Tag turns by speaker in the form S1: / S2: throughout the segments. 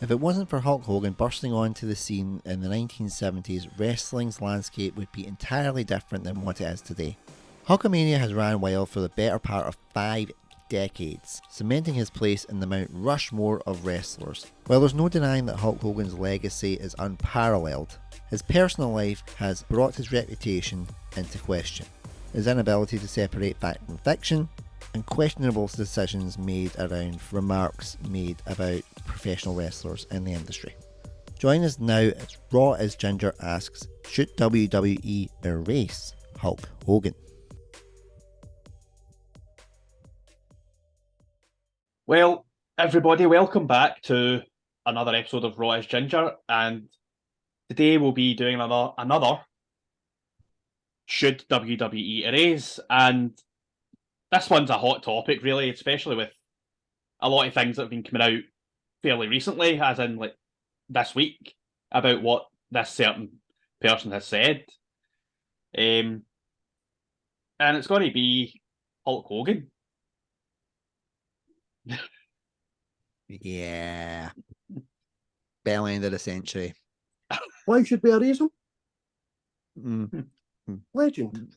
S1: If it wasn't for Hulk Hogan bursting onto the scene in the 1970s, wrestling's landscape would be entirely different than what it is today. Hulkamania has ran wild for the better part of 5 decades, cementing his place in the Mount Rushmore of wrestlers. While there's no denying that Hulk Hogan's legacy is unparalleled, his personal life has brought his reputation into question. His inability to separate fact from fiction, and questionable decisions made around remarks made about professional wrestlers in the industry. Join us now as Raw as Ginger asks, should WWE erase Hulk Hogan?
S2: Well, everybody, welcome back to another episode of Raw as Ginger, and today we'll be doing another should WWE erase, and this one's a hot topic, really, especially with a lot of things that have been coming out fairly recently, as in like this week, about what this certain person has said. And it's going to be Hulk Hogan.
S1: Yeah. Bell end of the century.
S3: Why should we erase him?
S1: Mm.
S3: Legend.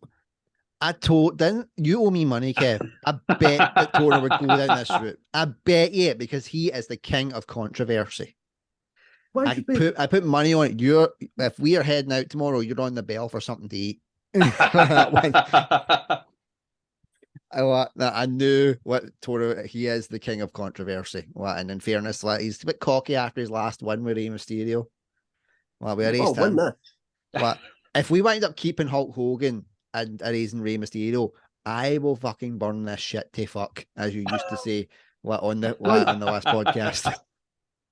S1: Didn't you owe me money, Kev? I bet that Toro would go down this route. I bet you, because he is the king of controversy.
S3: Why should we?
S1: I put money on it. If we are heading out tomorrow, you're on the bell for something to eat. I knew what Toro. He is the king of controversy. And in fairness, he's a bit cocky after his last win with Rey Mysterio. We erased him. But if we wind up keeping Hulk Hogan and erasing Rey Mysterio, I will fucking burn this shit to fuck, as you used to say on the last podcast.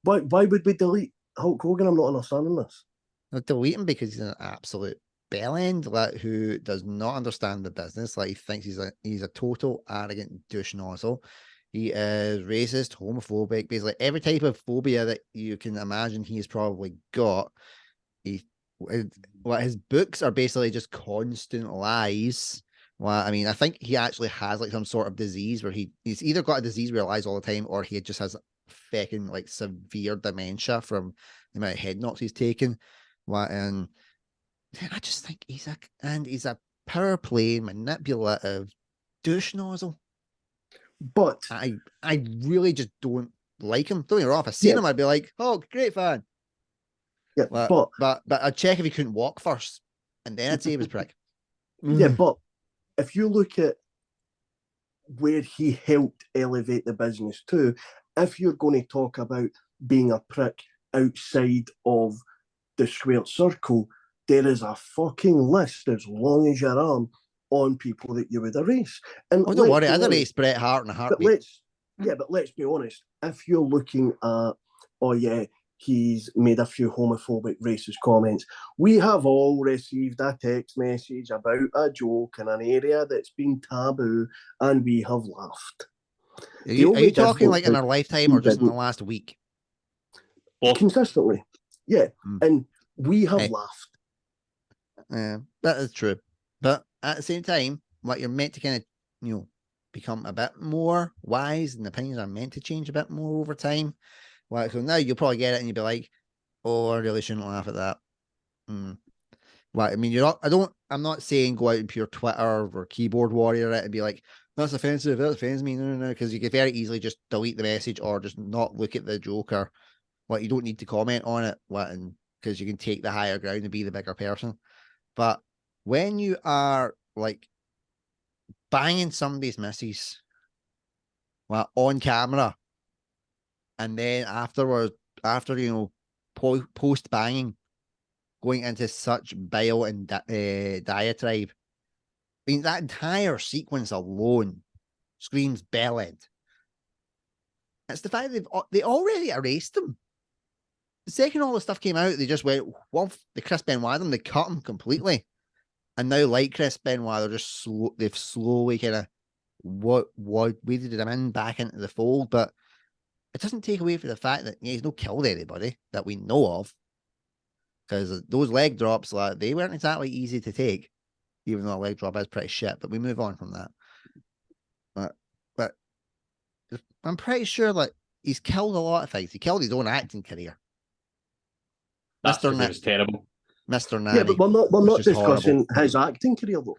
S3: Why would we delete Hulk Hogan? I'm not understanding this.
S1: I'll delete him because he's an absolute bellend, who does not understand the business. He thinks he's a total arrogant douche nozzle. He is racist, homophobic, basically every type of phobia that you can imagine he's probably got. His books are basically just constant lies. I think he actually has some sort of disease where he's either got a disease where he lies all the time, or he just has fucking severe dementia from the amount of head knocks he's taken. And I just think he's a power play, manipulative douche nozzle.
S3: But
S1: I really just don't like him. Don't get me wrong, if I seen him, I'd be like, oh, great fan.
S3: Yeah,
S1: but I'd check if he couldn't walk first, and then I'd say he was a prick.
S3: Yeah, but if you look at where he helped elevate the business too, if you're going to talk about being a prick outside of the square circle, there is a fucking list as long as your arm on people that you would erase. And
S1: don't worry, I'd erase Bret Hart in a heartbeat.
S3: But let's be honest. If you're looking at, he's made a few homophobic, racist comments, we have all received a text message about a joke in an area that's been taboo, and we have laughed.
S1: Are you talking in our lifetime or just in the last week?
S3: Consistently, yeah. And we have laughed.
S1: Yeah, that is true. But at the same time, you're meant to kind of, become a bit more wise, and opinions are meant to change a bit more over time. So now you'll probably get it and you'll be like, oh, I really shouldn't laugh at that. I'm not saying go out and pure Twitter or keyboard warrior it and be like, that's offensive, that offends me. No, because you could very easily just delete the message or just not look at the joke, or you don't need to comment on it, because you can take the higher ground and be the bigger person. But when you are banging somebody's missus on camera, and then afterwards, post banging, going into such bile and diatribe, that entire sequence alone screams bellend. It's the fact that they already erased him. The second all the stuff came out, they just went, the Chris Benoit they cut him completely. And now, Chris Benoit, they've slowly kind of weeded him back into the fold, but it doesn't take away from the fact that he's not killed anybody that we know of. Because those leg drops, they weren't exactly easy to take, even though a leg drop is pretty shit. But we move on from that. But I'm pretty sure he's killed a lot of things. He killed his own acting career.
S2: That's
S1: Mr.
S2: because it was terrible.
S1: Mr. Nanny.
S3: Yeah, but we're not
S1: just
S3: discussing
S1: horrible.
S3: his acting career, though.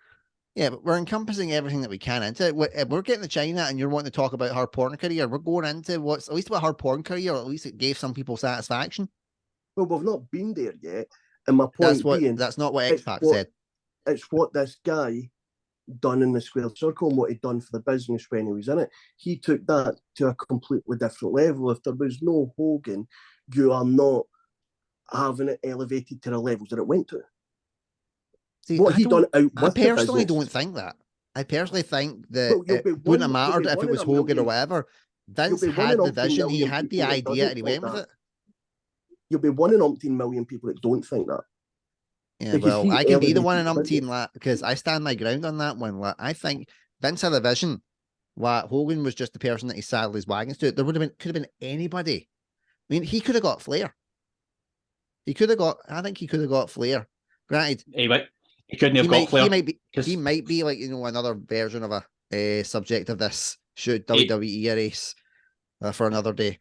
S1: Yeah, but we're encompassing everything that we can into it. If we're getting to China and you're wanting to talk about her porn career, we're going into what's at least about her porn career, or at least it gave some people satisfaction.
S3: Well, we've not been there yet. And my point being,
S1: that's not what X-Pac said.
S3: It's what this guy done in the square circle and what he'd done for the business when he was in it. He took that to a completely different level. If there was no Hogan, you are not having it elevated to the levels that it went to.
S1: See,
S3: what he done out
S1: I
S3: with
S1: personally
S3: the business,
S1: don't think that. I personally think that
S3: well,
S1: it wouldn't have mattered if it was Hogan or whatever. Vince had the vision, he had the idea, and he went with it.
S3: You'll be one in umpteen million people that don't think that.
S1: Yeah, well, I can be the one in umpteen because I stand my ground on that one. Like, I think Vince had a vision. Like, Hogan was just the person that he saddled his wagons to. There could have been anybody. I mean, he could have got Flair. I think he could have got Flair. Granted,
S2: he couldn't have got Flair.
S1: He might be like, another version of a subject of this should WWE Erase for another day.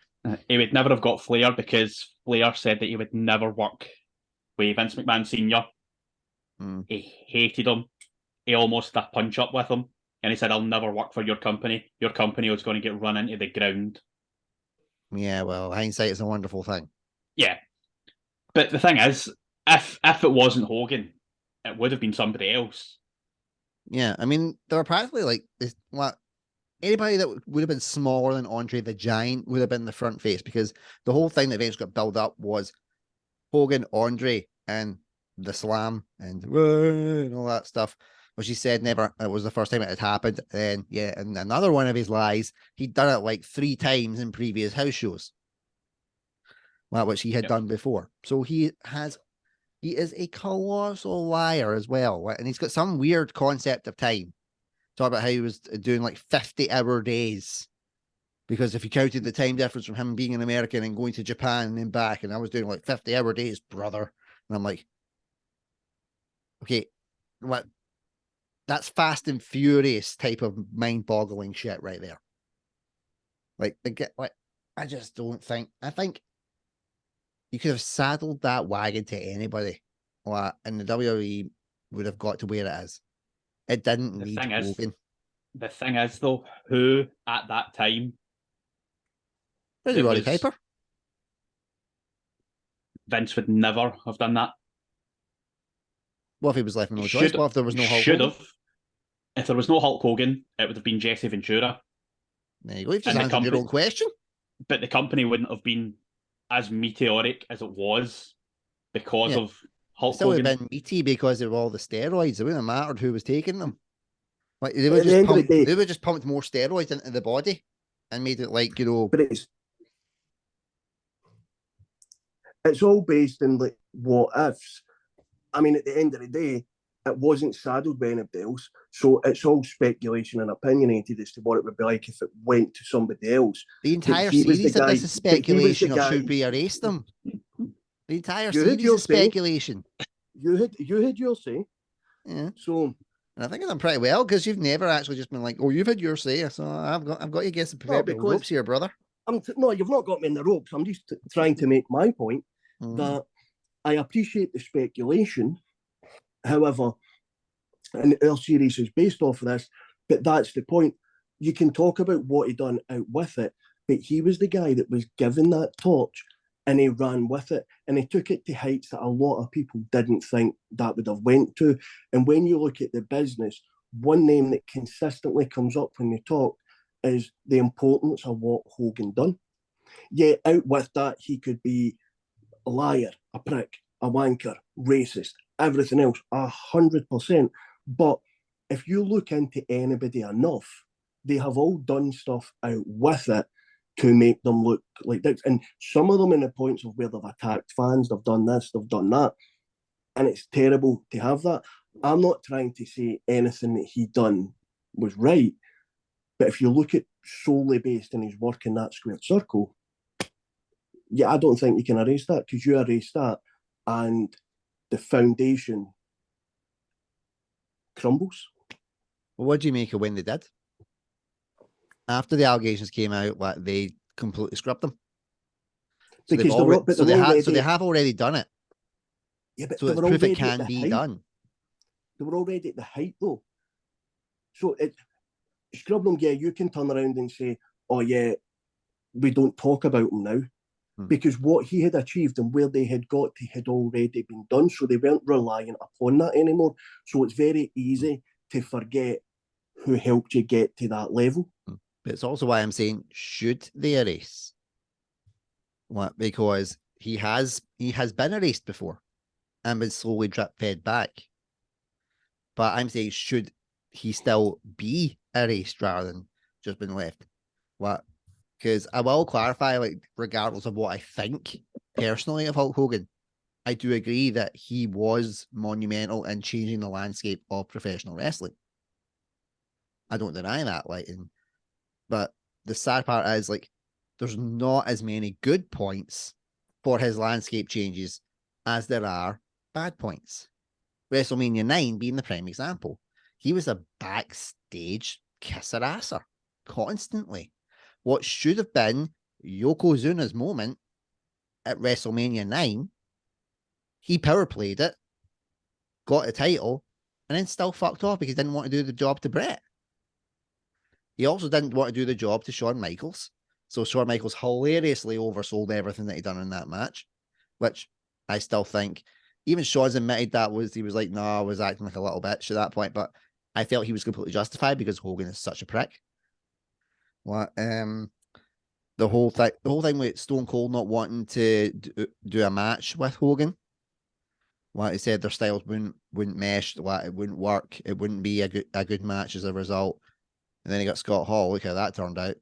S2: He would never have got Flair because Flair said that he would never work with Vince McMahon Sr. He hated him. He almost had a punch up with him. And he said, I'll never work for your company. Your company was going to get run into the ground.
S1: Yeah, well, hindsight is a wonderful thing.
S2: Yeah. But the thing is, if it wasn't Hogan, it would have been somebody else.
S1: Yeah, I mean, there were practically like this. What anybody that would have been smaller than Andre the Giant would have been the front face, because the whole thing that eventually got built up was Hogan, Andre, and the Slam and all that stuff. Which he said never. It was the first time it had happened. And yeah, and another one of his lies, he'd done it like 3 times in previous house shows, which he had done before. So he is a colossal liar as well. And he's got some weird concept of time. Talk about how he was doing like 50-hour days. Because if you counted the time difference from him being an American and going to Japan and then back, and I was doing like 50-hour days, brother. And I'm like, okay, what? That's Fast and Furious type of mind-boggling shit right there. I just don't think. I think you could have saddled that wagon to anybody, and the WWE would have got to where it is. It didn't need Hogan.
S2: The thing is, though, who at that time?
S1: Really, Roddy Piper?
S2: Vince would never have done that.
S1: What if he was left with no choice? What if there was no Hulk Hogan?
S2: If there was no Hulk Hogan, it would have been Jesse Ventura.
S1: There you go. You've just answered your own question.
S2: But the company wouldn't have been as meteoric as it was because of Hulk Hogan.
S1: It would have been meaty because of all the steroids. It wouldn't have mattered who was taking them. Like they would just pumped more steroids into the body and made it like,
S3: But it's all based in like what ifs. I mean, at the end of the day, it wasn't saddled by anybody else, so it's all speculation and opinionated as to what it would be like if it went to somebody else.
S1: The entire series of this is speculation, or should we erase them? The entire series is speculation.
S3: You had your say.
S1: Yeah.
S3: So,
S1: and I think I've done pretty well because you've never actually just been like, "Oh, you've had your say," so I've got you against the proverbial ropes here, brother.
S3: No, you've not got me in the ropes. I'm just trying to make my point that I appreciate the speculation. However, and our series is based off of this, but that's the point. You can talk about what he done out with it, but he was the guy that was given that torch and he ran with it, and he took it to heights that a lot of people didn't think that would have went to. And when you look at the business, one name that consistently comes up when you talk is the importance of what Hogan done. Yeah, out with that, he could be a liar, a prick, a wanker, racist, everything else, 100%. But if you look into anybody enough, they have all done stuff out with it to make them look like this. And some of them in the points of where they've attacked fans, they've done this, they've done that. And it's terrible to have that. I'm not trying to say anything that he done was right. But if you look at solely based on his work in that square circle, yeah, I don't think you can erase that, because you erase that and the foundation crumbles.
S1: Well, what do you make of when they did? After the allegations came out, they completely scrubbed them. So
S3: Because
S1: they have already done it.
S3: Yeah, but
S1: So
S3: they
S1: it's
S3: were
S1: proof it
S3: already at
S1: can
S3: the
S1: be
S3: height.
S1: done.
S3: They were already at the height, though. So scrub them, yeah, you can turn around and say, oh, yeah, we don't talk about him now. Because what he had achieved and where they had got to had already been done. So they weren't relying upon that anymore. So it's very easy to forget who helped you get to that level.
S1: But it's also why I'm saying, should they erase? What? Because he has been erased before and been slowly drip fed back. But I'm saying, should he still be erased rather than just been left? What? Because I will clarify, like, regardless of what I think personally of Hulk Hogan, I do agree that he was monumental in changing the landscape of professional wrestling. I don't deny that, but the sad part is, like, there's not as many good points for his landscape changes as there are bad points. WrestleMania 9 being the prime example. He was a backstage kisser-asser constantly. What should have been Yokozuna's moment at WrestleMania 9, he power played it, got a title, and then still fucked off because he didn't want to do the job to Brett. He also didn't want to do the job to Shawn Michaels. So Shawn Michaels hilariously oversold everything that he done in that match, which I still think, even Shawn's admitted that he was like, no, I was acting like a little bitch at that point, but I felt he was completely justified because Hogan is such a prick. What? The whole thing with Stone Cold not wanting to do a match with Hogan. Like he said, their styles wouldn't mesh. Like it wouldn't work. It wouldn't be a good match as a result. And then he got Scott Hall. Look how that turned out.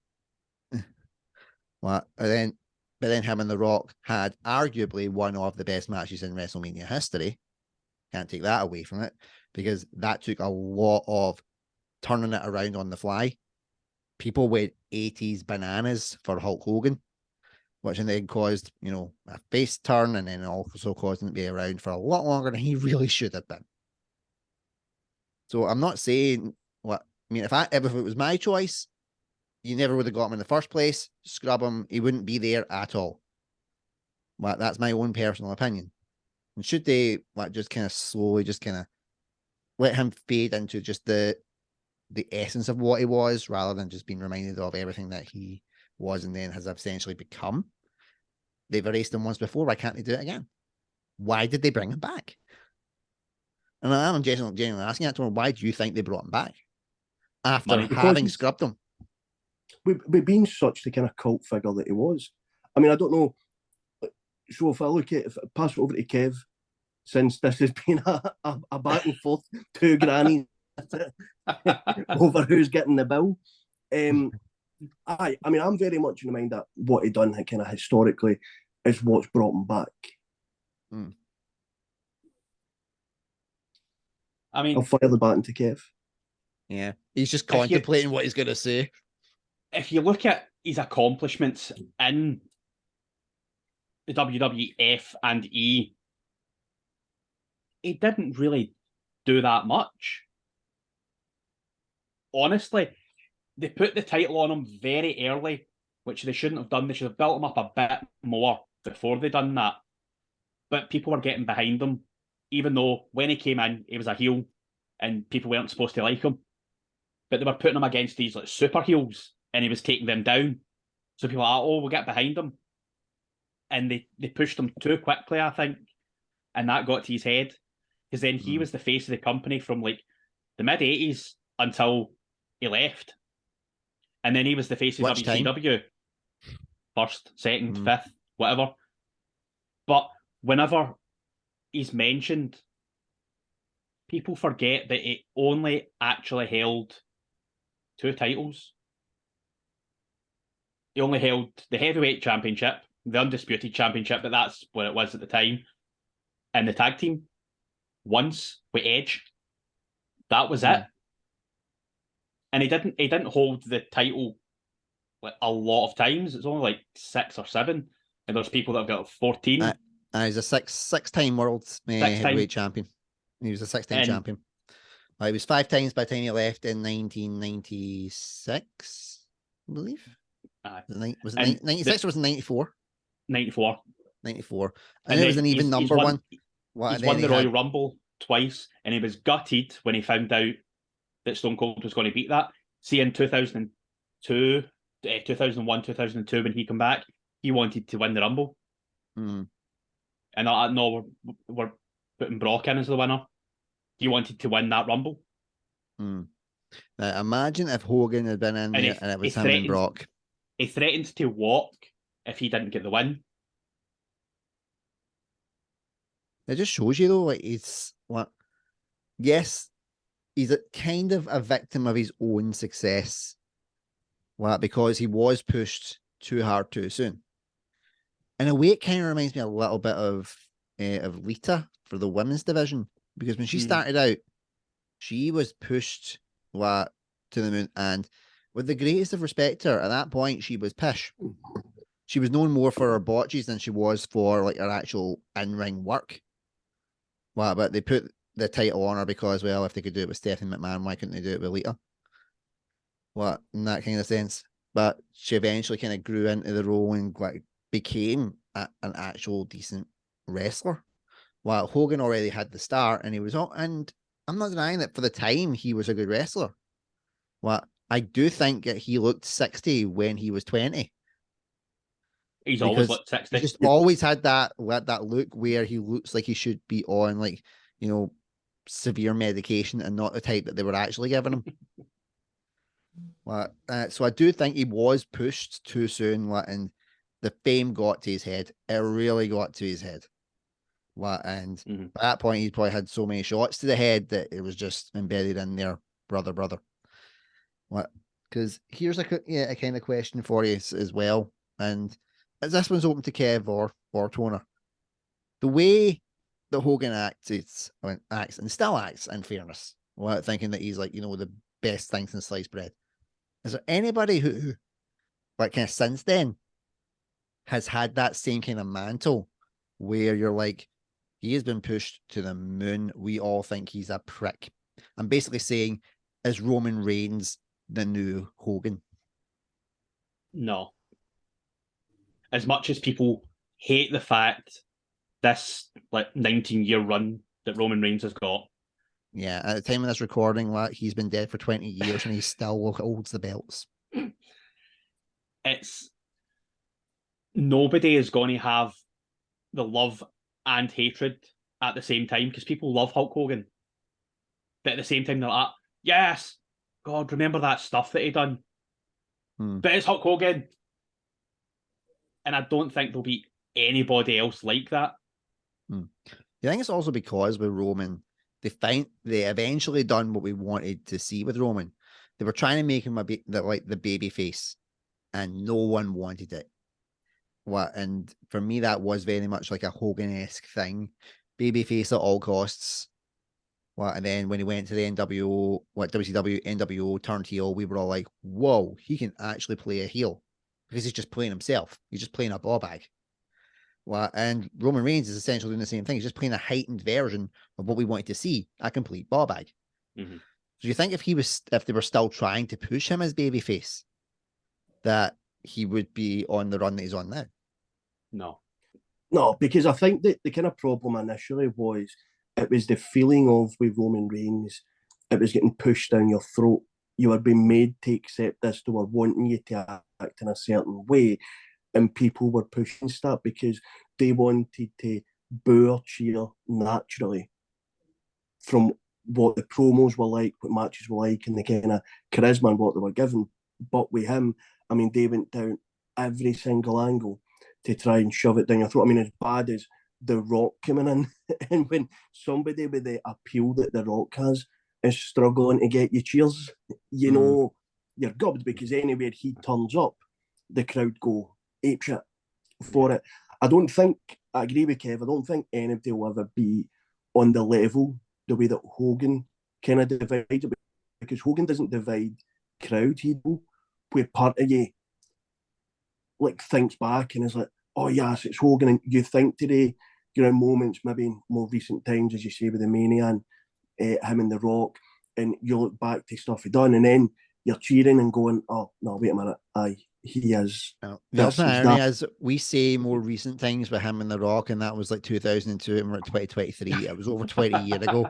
S1: But then him and The Rock had arguably one of the best matches in WrestleMania history. Can't take that away from it because that took a lot of turning it around on the fly. People went 80s bananas for Hulk Hogan, which then caused, a face turn, and then also caused him to be around for a lot longer than he really should have been. So I'm not saying if it was my choice, you never would have got him in the first place. Scrub him, he wouldn't be there at all. But that's my own personal opinion. And should they just kind of slowly just kind of let him fade into just the essence of what he was, rather than just being reminded of everything that he was and then has essentially become? They've erased him once before. Why can't they do it again? Why did they bring him back? And I'm genuinely asking that to him. Why do you think they brought him back after having scrubbed him?
S3: With being such the kind of cult figure that he was. I mean, I don't know. So if I pass it over to Kev, since this has been a back and forth, two grannies over who's getting the bill. I mean, I'm very much in the mind that what he done kind of historically is what's brought him back.
S2: I mean,
S3: I'll fire the baton to Kev.
S1: Yeah, he's just contemplating what he's going to say.
S2: If you look at his accomplishments in the WWF and E, he didn't really do that much. Honestly, they put the title on him very early, which they shouldn't have done. They should have built him up a bit more before they done that. But people were getting behind him, even though when he came in, he was a heel and people weren't supposed to like him. But they were putting him against these super heels and he was taking them down. So people are, we'll get behind him. And they pushed him too quickly, I think. And that got to his head. Because then he was the face of the company from the mid-80s until he left. And then he was the face of WCW. First, second, fifth, whatever. But whenever he's mentioned, people forget that he only actually held 2 titles. He only held the heavyweight championship, the undisputed championship, but that's what it was at the time, and the tag team once with Edge. That was it. And he didn't hold the title a lot of times. It's only 6 or 7, and there's people that have got 14.
S1: He's a six-time world heavyweight champion. He was a 6-time champion. He was 5 times by the time he left in 1996, I believe. Was
S2: And
S1: it 96 or was it 94?
S2: 94.
S1: 94.
S2: And
S1: And it was an even
S2: he's
S1: number one.
S2: He's won the Royal Rumble twice, and he was gutted when he found out that Stone Cold was going to beat that. See, in 2002, 2001, 2002, when he came back, he wanted to win the Rumble.
S1: Mm.
S2: And I know we're putting Brock in as the winner. He wanted to win that Rumble.
S1: Mm. Now, imagine if Hogan had been in there and it was him and Brock.
S2: He threatened to walk if he didn't get the win.
S1: It just shows you, though, like, yes, he's kind of a victim of his own success. Because he was pushed too hard too soon. In a way, it kind of reminds me a little bit of Lita for the women's division, because when she started out, she was pushed to the moon, and with the greatest of respect to her, at that point, she was pish. She was known more for her botches than she was for like her actual in-ring work. But they put the title on her because, well, if they could do it with Stephanie McMahon, why couldn't they do it with Lita? In that kind of sense. But she eventually kind of grew into the role and like became an actual decent wrestler. While Hogan already had the start, and and I'm not denying that for the time he was a good wrestler. I do think that he looked 60 when he was 20.
S2: He's always looked 60.
S1: He just always had that look where he looks like he should be on like, severe medication and not the type that they were actually giving him. So I do think he was pushed too soon, and the fame got to his head. It really got to his head. And at that point, he probably had so many shots to the head that it was just embedded in there, brother. Because here's a kind of question for you as well, and this one's open to Kev or Toner. The way that Hogan acts and still acts, in fairness, thinking that he's like the best thing since sliced bread. Is there anybody who kind of since then has had that same kind of mantle where you're like, he has been pushed to the moon. We all think he's a prick. I'm basically saying, is Roman Reigns the new Hogan?
S2: No. As much as people hate the fact this 19-year run that Roman Reigns has got.
S1: Yeah, at the time of this recording, he's been dead for 20 years and he still holds the belts.
S2: It's nobody is going to have the love and hatred at the same time, because people love Hulk Hogan. But at the same time, they're like, yes, God, remember that stuff that he done. But it's Hulk Hogan. And I don't think there'll be anybody else like that.
S1: I think it's also because with Roman, they eventually done what we wanted to see with Roman. They were trying to make him the baby face, and no one wanted it. And for me, that was very much like a Hogan-esque thing, baby face at all costs. And then when he went to the WCW, NWO turned heel, we were all like, whoa, he can actually play a heel, because he's just playing himself. He's just playing a ball bag. And Roman Reigns is essentially doing the same thing. He's just playing a heightened version of what we wanted to see, a complete ball bag. So you think if they were still trying to push him as babyface, that he would be on the run that he's on now?
S3: No, because I think that the kind of problem initially was the feeling of with Roman Reigns, it was getting pushed down your throat. You were being made to accept this. They were wanting you to act in a certain way. And people were pushing that because they wanted to boo or cheer naturally from what the promos were like, what matches were like, and the kind of charisma and what they were given. But with him, I mean, they went down every single angle to try and shove it down your throat. I mean, as bad as The Rock coming in, and when somebody with the appeal that The Rock has is struggling to get you cheers, know you're gubbed, because anywhere he turns up, the crowd go apeshit for it. I agree with Kev, I don't think anybody will ever be on the level the way that Hogan kind of divides it, because Hogan doesn't divide crowd. He will, where part of you thinks back and is like, oh yes, it's Hogan, and you think today, moments maybe in more recent times, as you say, with the Mania and him and The Rock, and you look back to stuff he done, and then you're cheering and going, oh no, wait a minute, he is.
S1: The
S3: This
S1: ultimate
S3: is
S1: irony
S3: that.
S1: is we say more recent things with him and The Rock, and that was like 2002, and we're at 2023. It was over 20 years ago.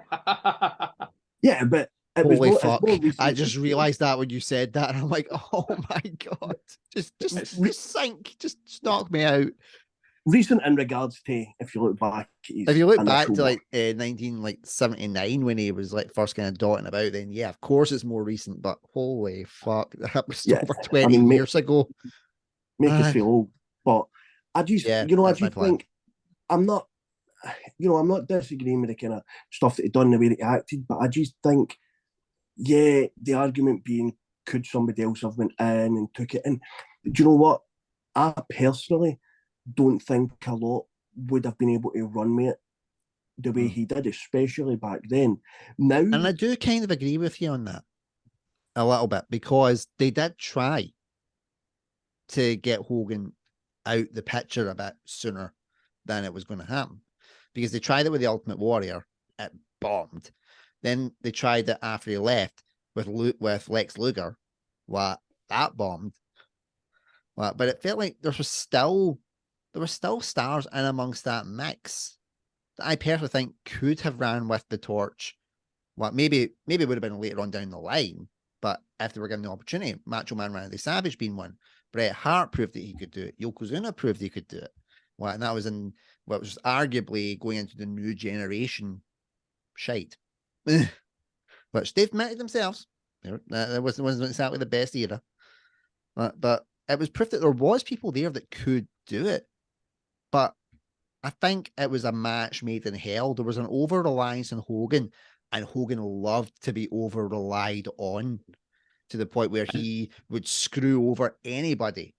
S3: Yeah, but it was
S1: Holy
S3: more. It's
S1: fuck!
S3: more
S1: I
S3: recent.
S1: just realized that when you said that, and I'm like, oh my god, just
S2: It's-
S1: sink, just knock me out.
S3: Recent in regards to if you look back at his
S1: If you look back
S3: initial
S1: to
S3: work.
S1: like 1979 when he was like first kind of dotting about, then yeah, of course it's more recent. But holy fuck, that was
S3: Yeah,
S1: over
S3: I
S1: 20
S3: mean,
S1: years ago.
S3: make us
S1: Man.
S3: feel old. But I just,
S1: Yeah,
S3: I
S1: that's my
S3: just
S1: plan.
S3: think I'm not, I'm not disagreeing with the kind of stuff that he done, the way that he acted, but I just think, yeah, the argument being, could somebody else have went in and took it? And do you know what? I personally don't think a lot would have been able to run with it the way he did, especially back then. Now,
S1: And I do kind of agree with you on that a little bit, because they did try to get Hogan out the picture a bit sooner than it was going to happen, because they tried it with the Ultimate Warrior, it bombed. Then they tried it after he left with Lex Luger, what, that bombed. But it felt like there were still stars in amongst that mix that I personally think could have ran with the torch. Well, maybe it would have been later on down the line, but if they were given the opportunity, Macho Man Randy Savage being one, Bret Hart proved that he could do it, Yokozuna proved he could do it. Well, and that was in what was arguably going into the new generation shite, which they've admitted themselves. It wasn't exactly the best era, but it was proof that there was people there that could do it. But I think it was a match made in hell. There was an over reliance on Hogan, and Hogan loved to be over relied on, to the point where he would screw over anybody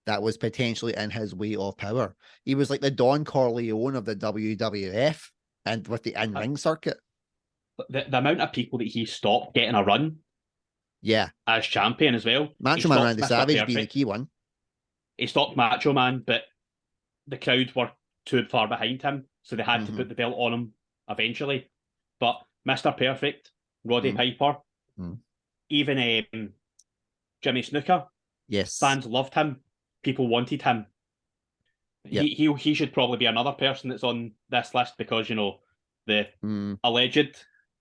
S1: that was potentially in his way of power. He was like the Don Corleone of the WWF and with the in-ring circuit.
S2: the amount of people that he stopped getting a run
S1: Yeah.
S2: as champion as well.
S1: Macho Man Randy Savage being the key one.
S2: He stopped Macho Man, but the crowd were too far behind him, so they had to put the belt on him eventually. But Mr. Perfect, Roddy Piper, even Jimmy Snooker,
S1: yes,
S2: fans loved him. People wanted him. Yep. He should probably be another person that's on this list, because the alleged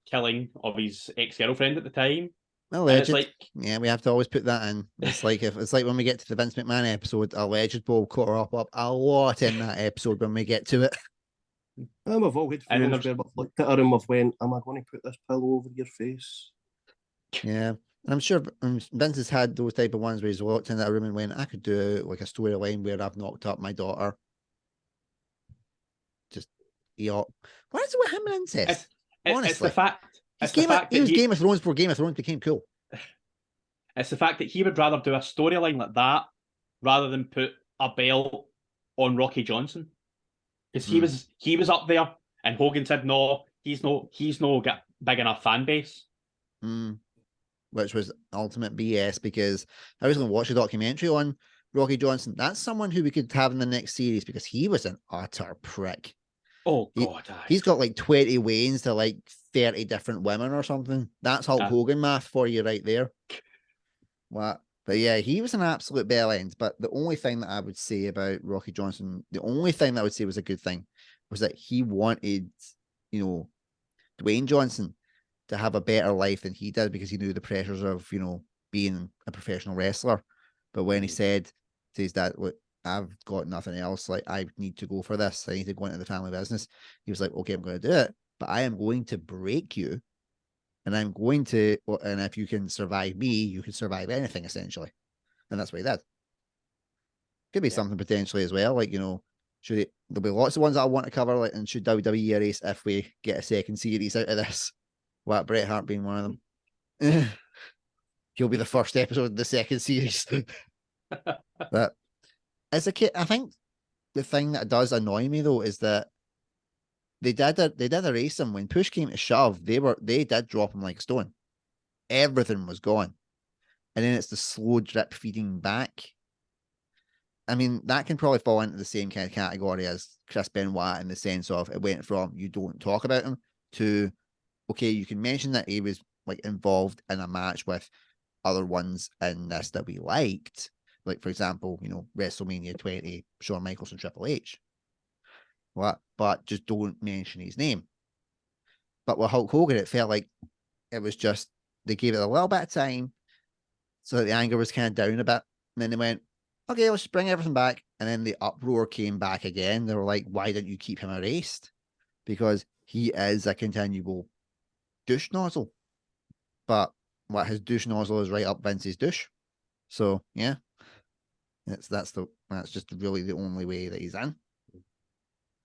S2: killing of his ex-girlfriend at the time.
S1: Alleged. Like, yeah, we have to always put that in. It's like it's like when we get to the Vince McMahon episode, alleged will cut her up a lot in that episode when we get to it.
S3: I've always where I've looked at her and I've went, am I going to put this pillow over your face?
S1: Yeah. And I'm sure Vince has had those type of ones where he's walked in that room and went, I could do like a storyline where I've knocked up my daughter. Just, what is it with him and incest? Honestly.
S2: It's the fact.
S1: He was Game of Thrones before Game of Thrones became cool.
S2: It's the fact that he would rather do a storyline like that rather than put a belt on Rocky Johnson, because he was up there, and Hogan said no, he's no got big enough fan base.
S1: Which was ultimate BS, because I was going to watch a documentary on Rocky Johnson. That's someone who we could have in the next series, because he was an utter prick.
S2: Oh God,
S1: he's got like 20 wains to like 30 different women or something. That's Hulk Hogan math for you right there. What? But yeah, he was an absolute bell end. But the only thing that I would say about Rocky Johnson, the only thing that I would say was a good thing, was that he wanted, Dwayne Johnson to have a better life than he did, because he knew the pressures of, being a professional wrestler. But when he said to his dad, look, I've got nothing else, like I need to go for this, I need to go into the family business, he was like, okay, I'm going to do it, but I am going to break you, and and if you can survive me, you can survive anything, essentially. And that's what he did. Could be something potentially as well, like, there'll be lots of ones that I want to cover, like, and should WWE Erase if we get a second series out of this, Bret Hart being one of them. He'll be the first episode of the second series. But as a kid, I think the thing that does annoy me though is that they did erase him when push came to shove. They did drop him like a stone. Everything was gone, and then it's the slow drip feeding back. I mean, that can probably fall into the same kind of category as Chris Benoit, in the sense of it went from you don't talk about him to, okay, you can mention that he was like involved in a match with other ones in this that we liked, Like, for example, WrestleMania 20, Shawn Michaels and Triple H. What? But just don't mention his name. But with Hulk Hogan, it felt like it was just, they gave it a little bit of time so that the anger was kind of down a bit. And then they went, okay, let's just bring everything back. And then the uproar came back again. They were like, why didn't you keep him erased? Because he is a continual douche nozzle. But what, his douche nozzle is right up Vince's douche. So yeah, that's just really the only way that he's in.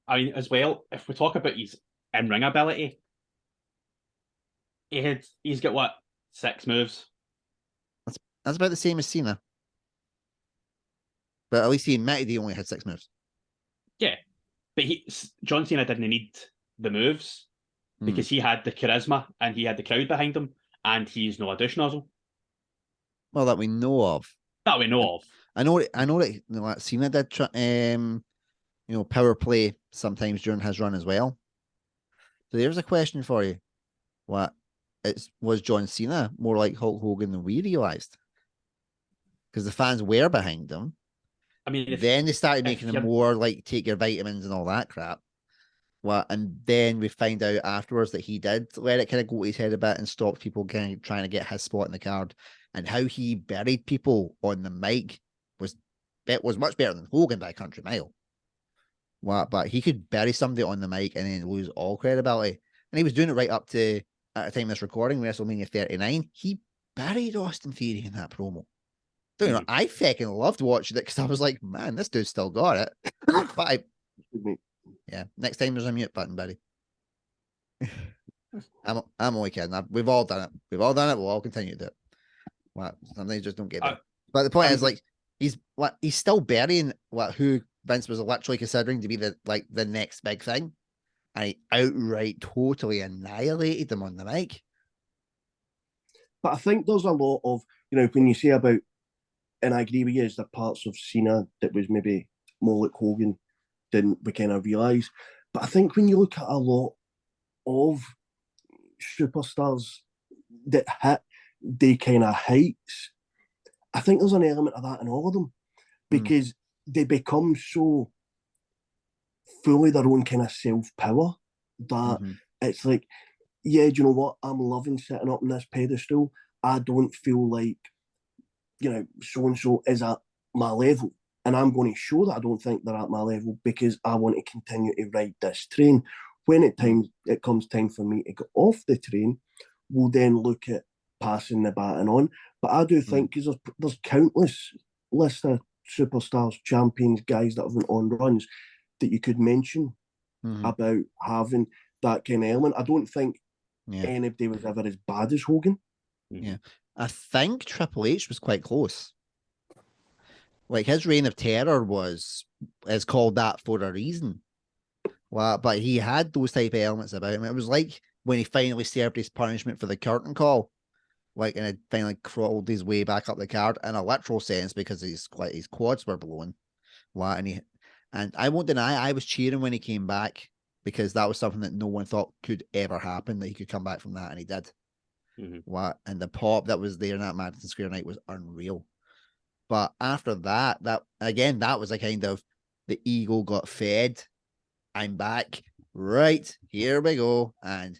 S2: I mean, as well, if we talk about his in-ring ability, he's got what, 6 moves?
S1: That's about the same as Cena. But at least he admitted he only had 6 moves.
S2: Yeah, but John Cena didn't need the moves because he had the charisma and he had the crowd behind him, and he's no a douche nozzle.
S1: Well, that we know of.
S2: That we know of.
S1: I know that Cena did power play sometimes during his run as well. So there's a question for you. Was John Cena more like Hulk Hogan than we realized? Because the fans were behind him.
S2: I mean,
S1: then they started making him more like take your vitamins and all that crap. And then we find out afterwards that he did let it kind of go to his head a bit and stop people kind of trying to get his spot in the card. And how he buried people on the mic was much better than Hogan by a country mile. But he could bury somebody on the mic and then lose all credibility. And he was doing it right up to, at the time of this recording, WrestleMania 39. He buried Austin Theory in that promo. I fucking loved watching it because I was like, man, this dude still got it. But next time there's a mute button, buddy. I'm only kidding. We've all done it. We'll all continue to do it. Sometimes just don't get it. But the point is, like, he's still burying who Vince was literally considering to be the next big thing, and he outright totally annihilated them on the mic.
S3: But I think there's a lot of, when you say about, and I agree with you, is the parts of Cena that was maybe more like Hogan didn't we kind of realise. But I think when you look at a lot of superstars that hit they kind of heights, I think there's an element of that in all of them because they become so fully their own kind of self-power that it's like, yeah, do you know what? I'm loving sitting up on this pedestal. I don't feel like, so-and-so is at my level. And I'm going to show that I don't think they're at my level because I want to continue to ride this train. When it comes time for me to get off the train, we'll then look at passing the baton on. But I do think, because there's countless list of superstars, champions, guys that have been on runs that you could mention about having that kind of element. I don't think anybody was ever as bad as Hogan.
S1: Yeah. I think Triple H was quite close. Like, his reign of terror is called that for a reason. But he had those type of elements about him. It was like when he finally served his punishment for the curtain call, and had finally crawled his way back up the card in a literal sense because his quads were blown. And I won't deny, I was cheering when he came back because that was something that no one thought could ever happen, that he could come back from that, and he did. And the pop that was there in that Madison Square Night was unreal. But after that was a kind of, the ego got fed. I'm back. Right, here we go. And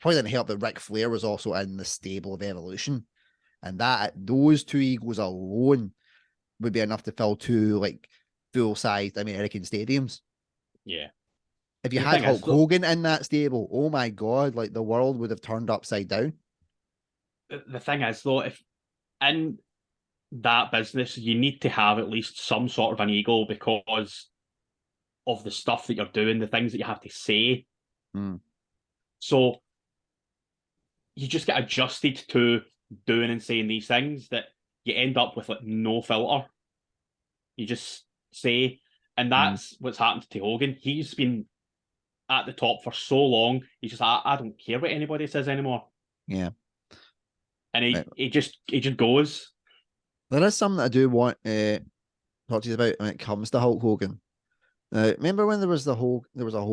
S1: probably didn't help that Ric Flair was also in the stable of Evolution. And those two egos alone would be enough to fill 2 full-sized American stadiums.
S2: Yeah.
S1: If you had Hulk Hogan in that stable, oh my God, the world would have turned upside down.
S2: The thing is, though, if in that business, you need to have at least some sort of an ego because of the stuff that you're doing, the things that you have to say. So you just get adjusted to doing and saying these things that you end up with no filter. You just say, and that's what's happened to Hogan. He's been at the top for so long. He's just, I don't care what anybody says anymore.
S1: Yeah.
S2: And he just goes.
S1: There is something I do want to talk to you about when it comes to Hulk Hogan. Remember when there was a whole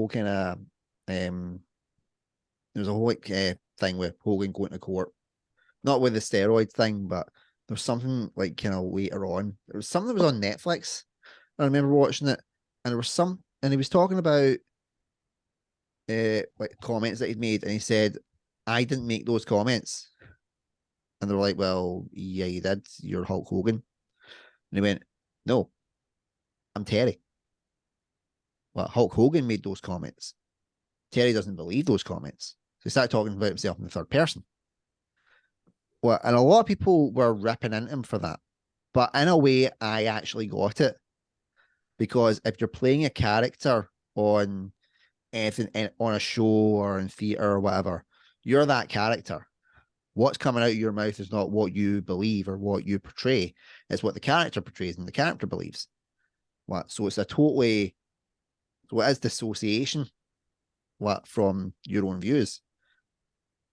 S1: kind of thing with Hogan going to court, not with the steroid thing, but There was something like kind of later on. There was something that was on Netflix. I remember watching it, and there was and he was talking about like comments that he'd made, and he said, "I didn't make those comments." And they were like, "Well, yeah, you did. You're Hulk Hogan." And he went, "No, I'm Terry. Well, Hulk Hogan made those comments. Terry doesn't believe those comments." So he started talking about himself in the third person. Well, and a lot of people were ripping into him for that. But in a way, I actually got it. Because if you're playing a character on anything, on a show or in theatre or whatever, you're that character. What's coming out of your mouth is not what you believe or what you portray. It's what the character portrays and the character believes. What? So it's a totally, so it is dissociation from your own views.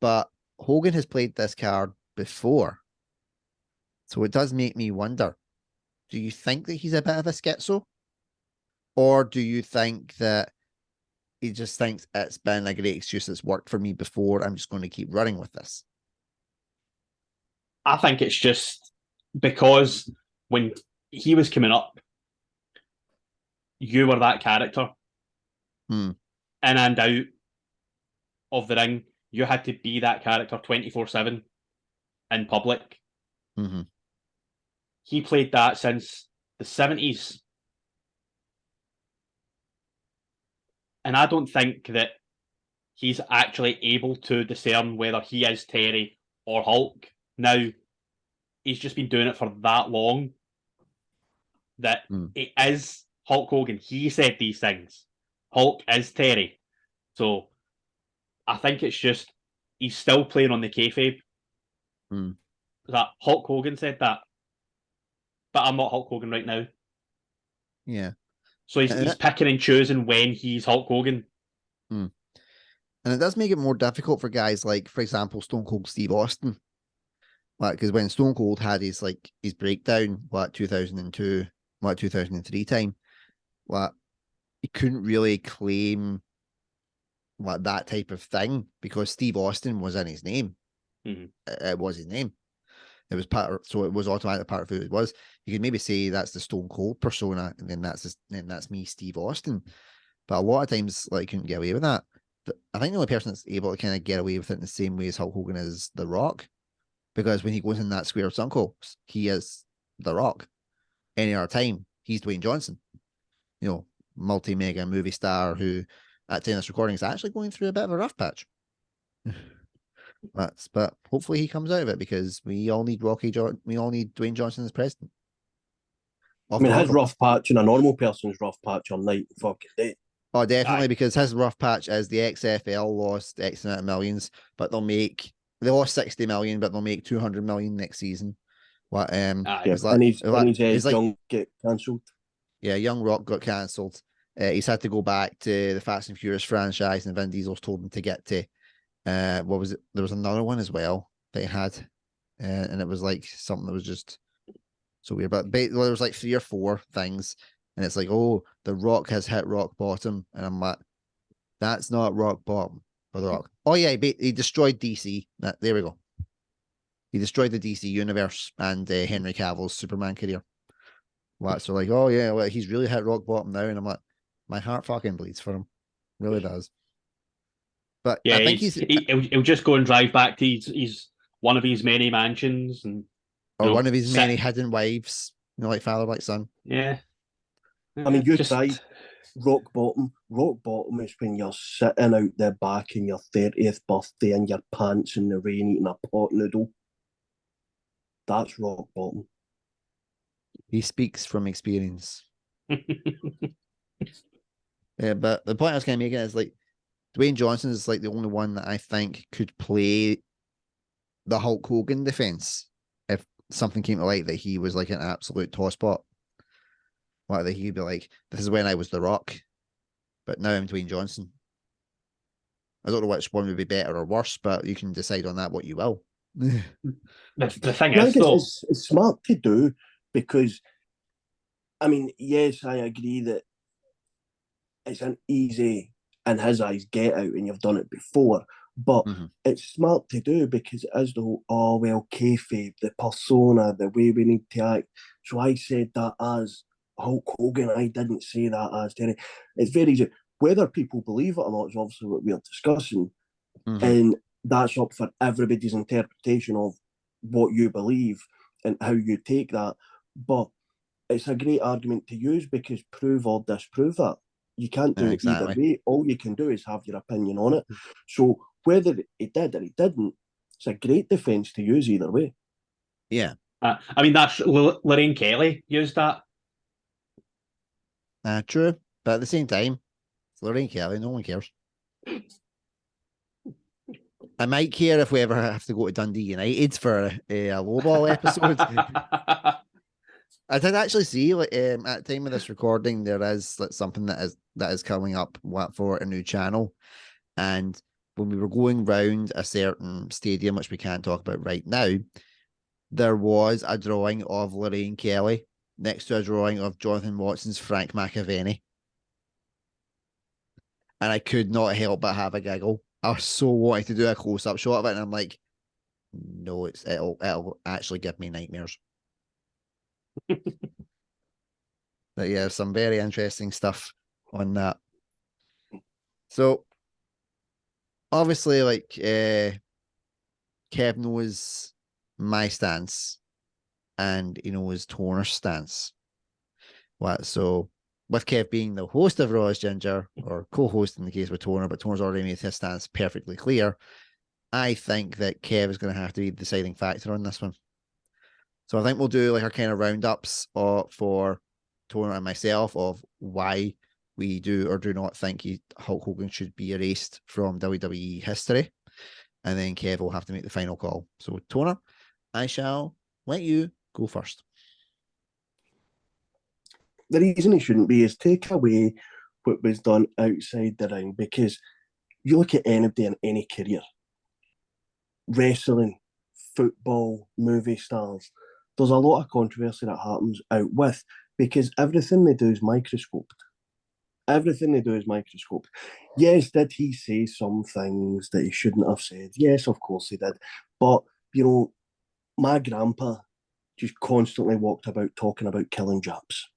S1: But Hogan has played this card before. So it does make me wonder, do you think that he's a bit of a schizo? Or do you think that he just thinks it's been a great excuse that's worked for me before, I'm just going to keep running with this?
S2: I think it's just because when he was coming up, you were that character. In and out of the ring, you had to be that character 24/7 in public.
S1: Mm-hmm.
S2: He played that since the 70s. And I don't think that he's actually able to discern whether he is Terry or Hulk. Now, he's just been doing it for that long that it is Hulk Hogan. He said these things. Hulk is Terry. So I think it's just he's still playing on the kayfabe. That Hulk Hogan said that, but I'm not Hulk Hogan right now.
S1: Yeah.
S2: So he's picking and choosing when he's Hulk Hogan.
S1: And it does make it more difficult for guys like, for example, Stone Cold Steve Austin. Because when Stone Cold had his breakdown, 2002, 2003 time, he couldn't really claim that type of thing because Steve Austin was in his name. It was his name. It was so it was automatically part of who it was. You could maybe say that's the Stone Cold persona, and then that's me, Steve Austin. But a lot of times, you couldn't get away with that. I think the only person that's able to kind of get away with it in the same way as Hulk Hogan is The Rock, because when he goes in that square circle, he is The Rock. Any other time, he's Dwayne Johnson. Multi-mega movie star who, at the time of this recording, is actually going through a bit of a rough patch. But hopefully he comes out of it, because we all need we all need Dwayne Johnson as president.
S3: His rough patch and a normal person's rough patch on night fucking day.
S1: Oh, definitely, because his rough patch is the XFL lost X amount of millions, but they lost 60 million, but they'll make 200 million next season.
S3: And his Young get cancelled.
S1: Yeah, Young Rock got cancelled. He's had to go back to the Fast and Furious franchise, and Vin Diesel's told him to get to what was it? There was another one as well they had, and it was something that was just so weird. But there was 3 or 4 things, and it's oh, The Rock has hit rock bottom, and I'm like, that's not rock bottom for The Rock. Oh yeah, he destroyed DC. There we go. He destroyed the DC universe and Henry Cavill's Superman career. So oh yeah, he's really hit rock bottom now, and I'm like, my heart fucking bleeds for him, really does. But yeah, I think
S2: he'll just go and drive back to his one of his many mansions, and
S1: one of his many hidden wives, like father, like son.
S2: Yeah.
S3: You tried rock bottom. Rock bottom is when you're sitting out the back in your 30th birthday in your pants in the rain eating a pot noodle. That's rock bottom.
S1: He speaks from experience. Yeah, but the point I was kind of making is Dwayne Johnson is the only one that I think could play the Hulk Hogan defense if something came to light that he was an absolute tosspot. That he could be this is when I was The Rock, but now I'm Dwayne Johnson. I don't know which one would be better or worse, but you can decide on that what you will.
S2: The thing is, though,
S3: it's smart to do, because yes, I agree that it's an easy, in his eyes, get out, and you've done it before. But
S1: Mhm.
S3: it's smart to do because it is the whole, oh, well, kayfabe, the persona, the way we need to act. So I said that as Hulk Hogan, I didn't say that as Terry. It's very easy. Whether people believe it or not is obviously what we're discussing.
S1: Mhm.
S3: And that's up for everybody's interpretation of what you believe and how you take that. But it's a great argument to use because prove or disprove that. You can't do it either
S1: Exactly.
S3: way. All you can do is have your opinion on it. So whether he did or he didn't, it's a great defence to use either way.
S1: Yeah.
S2: I mean, that's Lorraine Kelly used that.
S1: True. But at the same time, it's Lorraine Kelly. No one cares. I might care if we ever have to go to Dundee United for a lowball episode. I did actually see, like, at the time of this recording, there is like something that is coming up for a new channel, and when we were going round a certain stadium, which we can't talk about right now, there was a drawing of Lorraine Kelly next to a drawing of Jonathan Watson's Frank McAvenny, and I could not help but have a giggle. I so wanted to do a close up shot of it, and I'm like, no, it'll actually give me nightmares. But yeah, some very interesting stuff on that. So obviously, like, Kev knows my stance and he knows Toner's stance. What so with Kev being the host of Raw's Ginger, or co-host in the case with Toner, but Toner's already made his stance perfectly clear. I think that Kev is going to have to be the deciding factor on this one. So I think we'll do like our kind of roundups for Toner and myself of why we do or do not think Hulk Hogan should be erased from WWE history. And then Kev will have to make the final call. So, Toner, I shall let you go first.
S3: The reason he shouldn't be is take away what was done outside the ring because you look at anybody in any career, wrestling, football, movie stars, there's a lot of controversy that happens out with because everything they do is microscoped. Everything they do is microscoped. Yes, did he say some things that he shouldn't have said? Yes, of course he did. But, you know, my grandpa just constantly walked about talking about killing Japs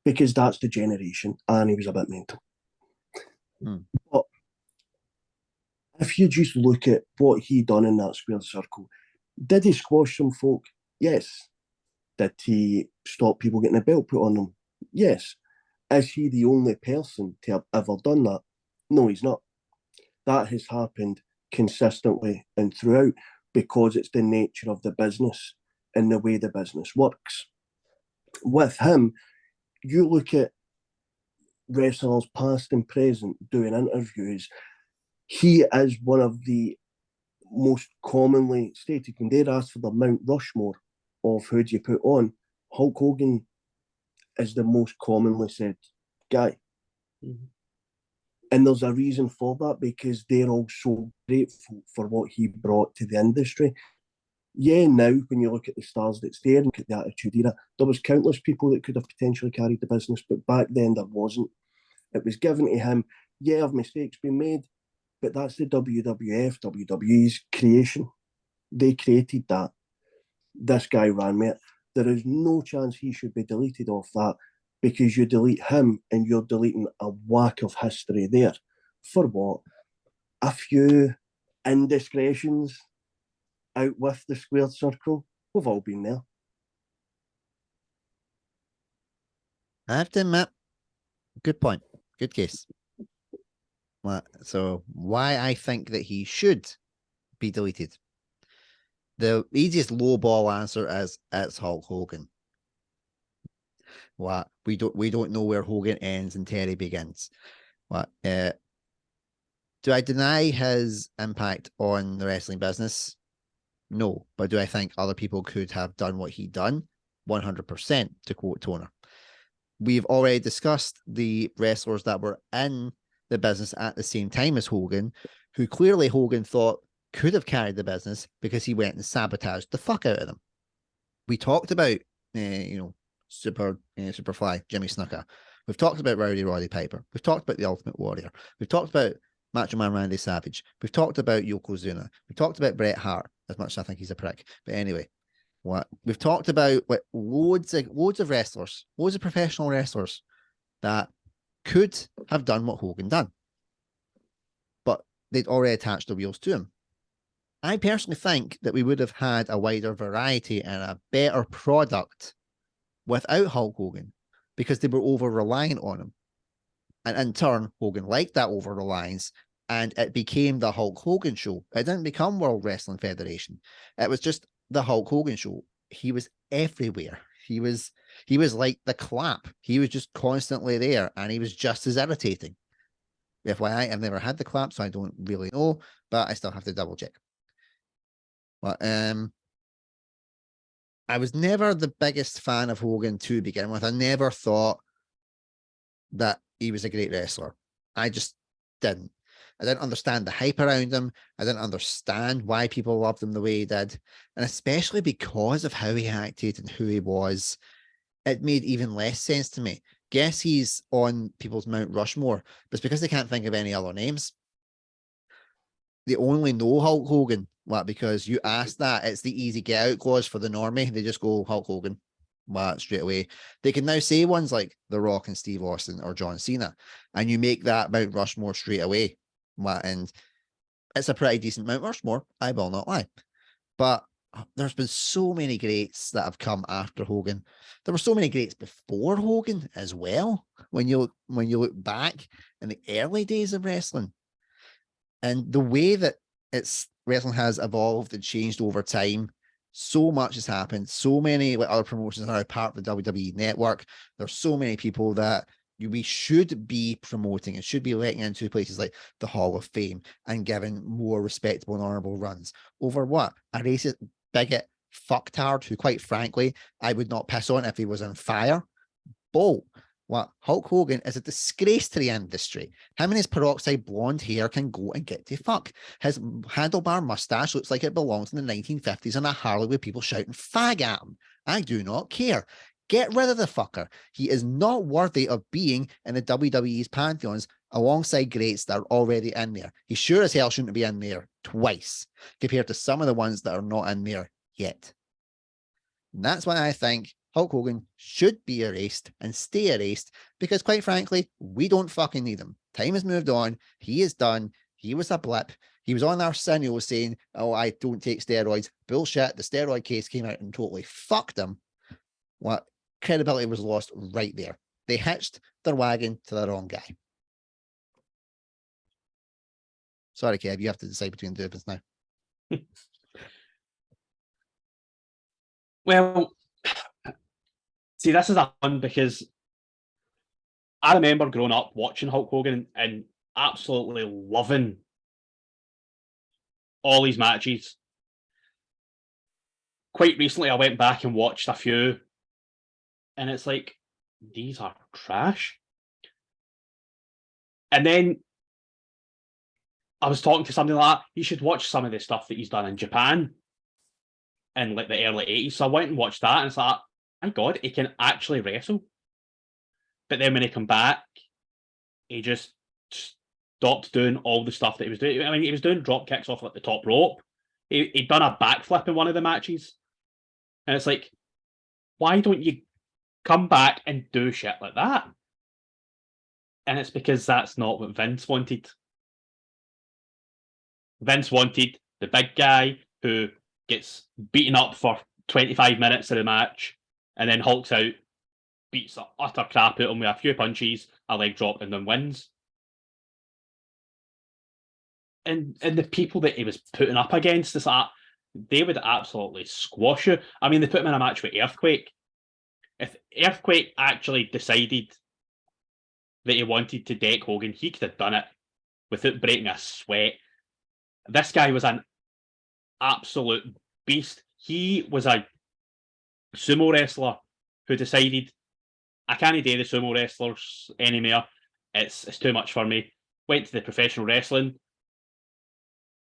S3: because that's the generation and he was a bit mental. But if you just look at what he done in that square circle, did he squash some folk? Yes. Did he stop people getting a belt put on them? Yes. Is he the only person to have ever done that? No, he's not. That has happened consistently and throughout because it's the nature of the business and the way the business works. With him, you look at wrestlers past and present doing interviews, he is one of the most commonly stated. When they're asked for the Mount Rushmore of who do you put on, Hulk Hogan is the most commonly said guy. Mm-hmm. And there's a reason for that because they're all so grateful for what he brought to the industry. Yeah, now when you look at the stars that's there and look at the Attitude Era, there was countless people that could have potentially carried the business, but back then there wasn't. It was given to him. Yeah, have mistakes been made, but that's the WWF, WWE's creation. They created that. This guy ran with it. There is no chance he should be deleted off that because you delete him and you're deleting a whack of history there. For what? A few indiscretions out with the squared circle. We've all been there.
S1: I have to admit, good point. Good case. So, why I think that he should be deleted. The easiest low ball answer is it's Hulk Hogan. What we don't know where Hogan ends and Terry begins. What do I deny his impact on the wrestling business? No, but do I think other people could have done what he done? 100%, to quote Toner. We've already discussed the wrestlers that were in the business at the same time as Hogan, who clearly Hogan thought could have carried the business because he went and sabotaged the fuck out of them. We talked about, Superfly, Jimmy Snuka. We've talked about Rowdy Roddy Piper. We've talked about the Ultimate Warrior. We've talked about Macho Man Randy Savage. We've talked about Yokozuna. We've talked about Bret Hart, as much as I think he's a prick. But anyway, what we've talked about with loads of wrestlers, loads of professional wrestlers that could have done what Hogan done, but they'd already attached the wheels to him. I personally think that we would have had a wider variety and a better product without Hulk Hogan, because they were over-reliant on him. And in turn, Hogan liked that over-reliance, and it became the Hulk Hogan show. It didn't become World Wrestling Federation. It was just the Hulk Hogan show. He was everywhere. He was like the clap. He was just constantly there, and he was just as irritating. FYI, I've never had the clap, so I don't really know, but I still have to double check. But I was never the biggest fan of Hogan to begin with. I never thought that he was a great wrestler. I just didn't. I didn't understand the hype around him. I didn't understand why people loved him the way he did. And especially because of how he acted and who he was, it made even less sense to me. Guess he's on people's Mount Rushmore, but it's because they can't think of any other names. They only know Hulk Hogan. What? Because you ask that, it's the easy get out clause for the normie. They just go Hulk Hogan. What? Straight away. They can now say ones like The Rock and Steve Austin or John Cena, and you make that Mount Rushmore straight away. What? And it's a pretty decent Mount Rushmore, I will not lie. But there's been so many greats that have come after Hogan. There were so many greats before Hogan as well. When you look back in the early days of wrestling, and the way that wrestling has evolved and changed over time, so much has happened. So many other promotions are now part of the WWE Network. There's so many people that we should be promoting and should be letting into places like the Hall of Fame and giving more respectable and honorable runs over what? A racist bigot fucktard who, quite frankly, I would not piss on if he was on fire. Bolt. What? Hulk Hogan is a disgrace to the industry. Him and his peroxide blonde hair can go and get to fuck. His handlebar mustache looks like it belongs in the 1950s on a Harley with people shouting fag at him. I do not care. Get rid of the fucker. He is not worthy of being in the WWE's pantheons alongside greats that are already in there. He sure as hell shouldn't be in there twice compared to some of the ones that are not in there yet. And that's why I think Hulk Hogan should be erased and stay erased, because quite frankly, we don't fucking need him. Time has moved on. He is done. He was a blip. He was on Arsenio saying, oh, I don't take steroids. Bullshit. The steroid case came out and totally fucked him. What? Credibility was lost right there. They hitched their wagon to the wrong guy. Sorry, Kev, you have to decide between the two of us now.
S2: Well, see, this is a fun because I remember growing up watching Hulk Hogan and absolutely loving all these matches. Quite recently, I went back and watched a few, and it's like, these are trash. And then I was talking to somebody like that, you should watch some of the stuff that he's done in Japan in like the early 80s. So I went and watched that, and it's like, my God, he can actually wrestle. But then when he come back, he just stopped doing all the stuff that he was doing. I mean, he was doing drop kicks off like the top rope. He'd done a backflip in one of the matches. And it's like, why don't you come back and do shit like that? And it's because that's not what Vince wanted. Vince wanted the big guy who gets beaten up for 25 minutes of the match and then hulks out, beats the utter crap out of him with a few punches, a leg drop, and then wins. And the people that he was putting up against, is like, they would absolutely squash you. I mean, they put him in a match with Earthquake. If Earthquake actually decided that he wanted to deck Hogan, he could have done it without breaking a sweat. This guy was an absolute beast. He was a sumo wrestler who decided, I can't do the sumo wrestlers anymore. It's too much for me. Went to the professional wrestling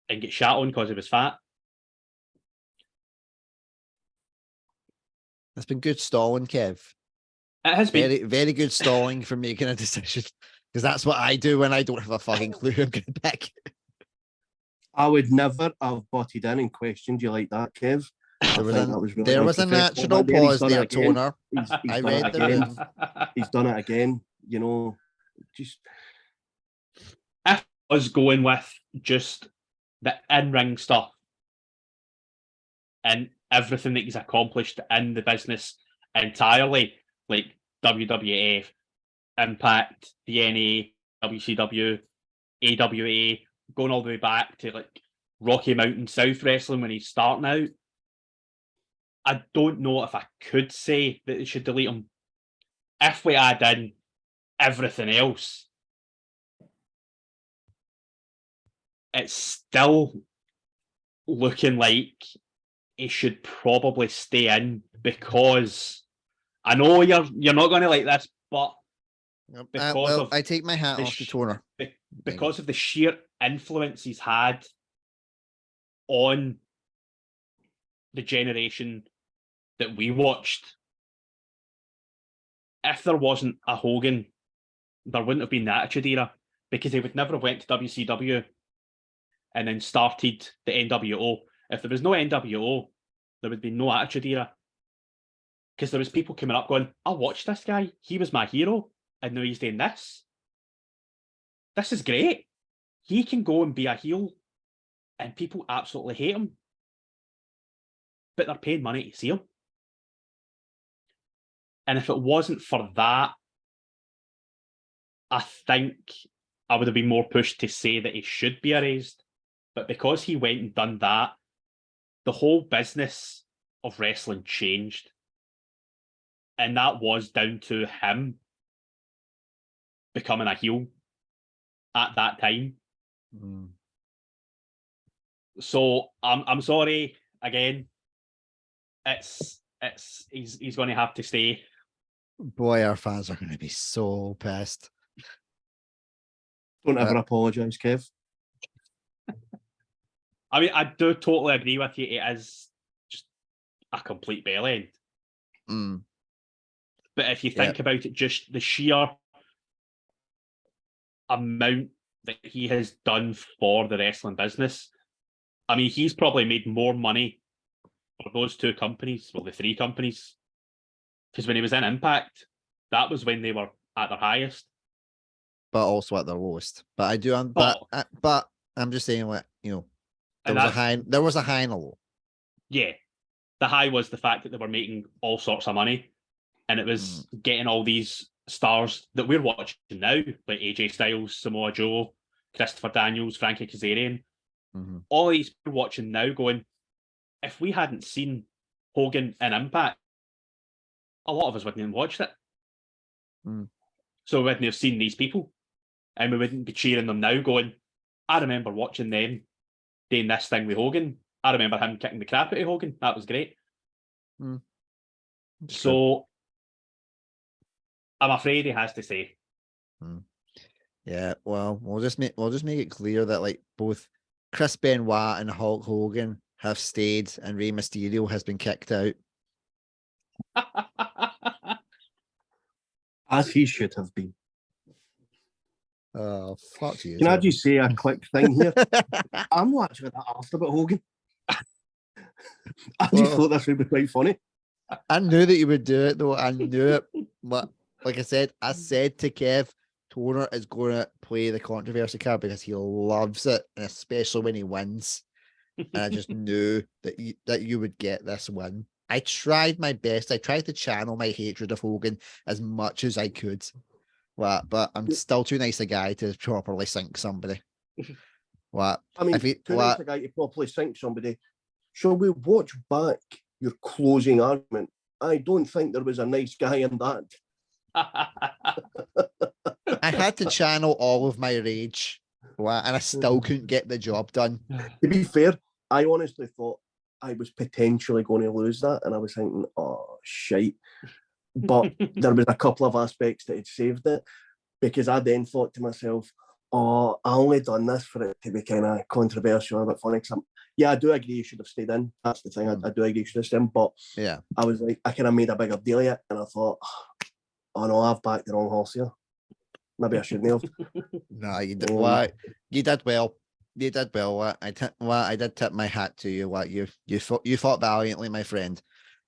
S2: and get shat on because he was fat.
S1: That's been good stalling, Kev.
S2: It has been
S1: Very, very good stalling for making a decision. Because that's what I do when I don't have a fucking clue who I'm going to pick.
S3: I would never have butted in and questioned you like that, Kev.
S1: There was a natural pause there, Toner. I read the room.
S3: He's done it again. You know, just
S2: if I was going with just the in-ring stuff and everything that he's accomplished in the business entirely, like WWF, Impact, DNA, WCW, AWA, going all the way back to like Rocky Mountain South Wrestling when he's starting out, I don't know if I could say that they should delete him. If we add in everything else, it's still looking like he should probably stay in, because I know you're not going to like this, but because
S1: I take my hat off to Toner.
S2: Because of the sheer influence he's had on the generation that we watched. If there wasn't a Hogan, there wouldn't have been the Attitude Era, because he would never have went to WCW and then started the NWO. If there was no NWO, there would be no Attitude Era, because there was people coming up going, I watched this guy, he was my hero, and now he's doing this. This is great. He can go and be a heel and people absolutely hate him, but they're paying money to see him. And if it wasn't for that, I think I would have been more pushed to say that he should be erased. But because he went and done that, the whole business of wrestling changed. And that was down to him becoming a heel at that time.
S1: Mm.
S2: So I'm sorry again. He's going to have to stay.
S1: Boy, our fans are going to be so pissed.
S3: Don't ever apologise, Kev.
S2: I mean, I do totally agree with you. It is just a complete bell end.
S1: Mm.
S2: But if you think about it, just the sheer amount that he has done for the wrestling business, I mean, he's probably made more money for those two companies, well, the three companies, because when he was in Impact, that was when they were at their highest,
S1: but also at their lowest. But I do, but I'm just saying, like, you know, there was a high and a low.
S2: Yeah, the high was the fact that they were making all sorts of money, and it was getting all these stars that we're watching now, like AJ Styles, Samoa Joe, Christopher Daniels, Frankie Kazarian.
S1: Mm-hmm.
S2: All these people watching now going, if we hadn't seen Hogan in Impact, a lot of us wouldn't have watched it.
S1: Mm.
S2: So we wouldn't have seen these people, and we wouldn't be cheering them now going, I remember watching them doing this thing with Hogan. I remember him kicking the crap out of Hogan. That was great.
S1: Mm.
S2: So I'm afraid he has to say.
S1: Mm. Yeah, well, we'll just make it clear that, like, both Chris Benoit and Hulk Hogan have stayed, and Rey Mysterio has been kicked out.
S3: As he should have been.
S1: Oh, fuck you.
S3: Can I just say a quick thing here? I'm watching that after about Hogan. I just thought this would be quite funny.
S1: I knew that you would do it, though. I knew it. But like I said to Kev, Toner is going to play the controversy card because he loves it, and especially when he wins. And I just knew that you would get this win. I tried my best. I tried to channel my hatred of Hogan as much as I could. But I'm still too nice a guy to properly sink somebody. What?
S3: I mean, too nice a guy to properly sink somebody. Shall we watch back your closing argument? I don't think there was a nice guy in that.
S1: I had to channel all of my rage, and I still couldn't get the job done.
S3: To be fair, I honestly thought I was potentially going to lose that, and I was thinking, oh, shite. But there was a couple of aspects that had saved it, because I then thought to myself, oh, I only done this for it to be kind of controversial and a bit funny. Yeah, I do agree you should have stayed in. That's the thing. I do agree you should have stayed in. But
S1: yeah,
S3: I was like, I kind of made a bigger deal of it, and I thought, oh no, I've backed the wrong horse here. Maybe I shouldn't have.
S1: No, you did what? You did well. You did well. What I did tip my hat to you. What you fought valiantly, my friend.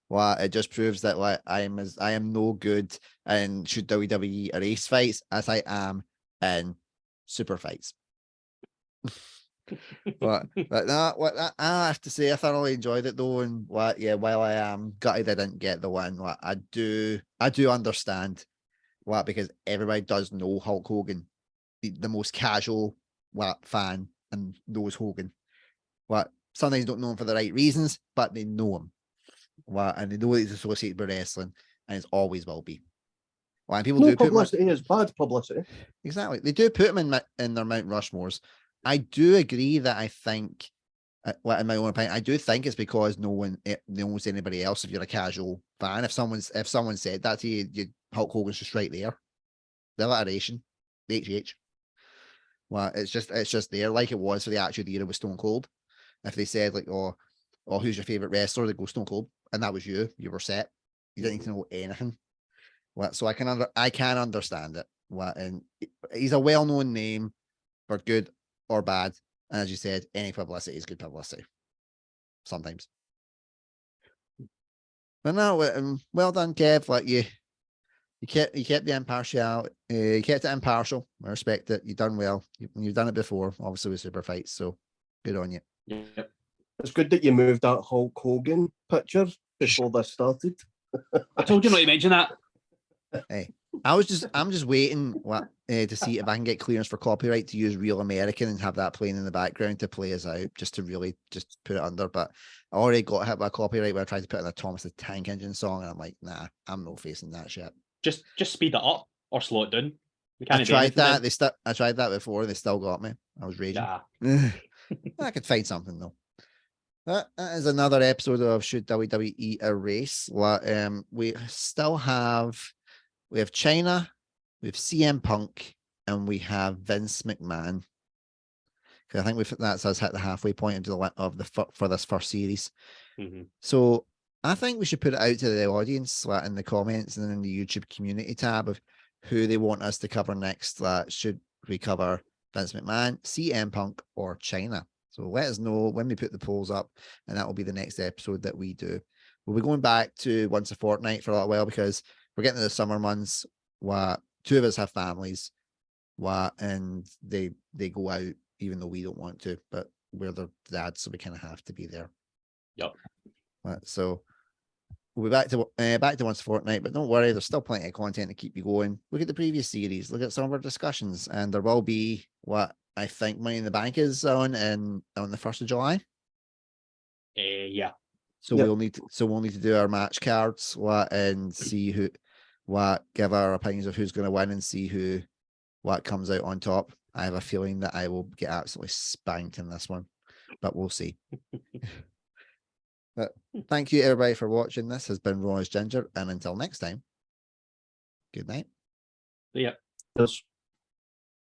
S1: What it just proves that what I am no good in should WWE Erase fights as I am in super fights. But no, I have to say I thoroughly enjoyed it though, and while I am gutted I didn't get the win, I do understand because everybody does know Hulk Hogan, the most casual fan and knows Hogan. Sometimes don't know him for the right reasons, but they know him. And they know he's associated with wrestling, and it's always will be. And people do
S3: publicity is bad publicity.
S1: Exactly, they do put him in their Mount Rushmores. I do agree that I think, in my own opinion, I do think it's because no one knows anybody else. If you're a casual fan, if someone said that to you, Hulk Hogan's just right there. The alliteration, the HH. It's just there, like it was for the Attitude Era with Stone Cold. If they said like, oh, who's your favorite wrestler? They go Stone Cold, and that was you. You were set. You didn't need to know anything. So I can understand it. And he's a well-known name for good or bad. And as you said, any publicity is good publicity. Sometimes. But no, well done, Kev. You kept the impartial. You kept it impartial. I respect it. You've done well. You've done it before, obviously with super fights. So good on you.
S2: Yep.
S3: It's good that you moved that Hulk Hogan picture before this started.
S2: I told you not to mention that.
S1: Hey, I'm just waiting to see if I can get clearance for copyright to use Real American and have that playing in the background to play us out, just to really just put it under. But I already got hit by copyright when I tried to put in a Thomas the Tank Engine song, and I'm like, nah, I'm not facing that shit.
S2: Just speed it up or slow it down.
S1: I tried that. I tried that before. They still got me. I was raging.
S2: Nah.
S1: I could find something though. That is another episode of Should WWE Erase. We still have. We have China, we have CM Punk, and we have Vince McMahon. Because I think that's us hit the halfway point for this first series.
S2: Mm-hmm.
S1: So I think we should put it out to the audience in the comments and in the YouTube community tab of who they want us to cover next. Should we cover Vince McMahon, CM Punk, or China? So let us know when we put the polls up, and that will be the next episode that we do. We'll be going back to once a fortnight for a little while because we're getting to the summer months. Two of us have families, and they go out even though we don't want to, but we're their dads, so we kind of have to be there.
S2: Yep.
S1: So we'll be back to once a fortnight, but don't worry, there's still plenty of content to keep you going. Look at the previous series, look at some of our discussions, and there will be what I think Money in the Bank is on the 1st of July.
S2: Yeah.
S1: So we'll need to do our match cards and see give our opinions of who's going to win and see what comes out on top. I have a feeling that I will get absolutely spanked in this one, but we'll see. But thank you everybody for watching. This has been Raw as Ginger, and until next time, good night.
S2: Yeah.
S3: Yes.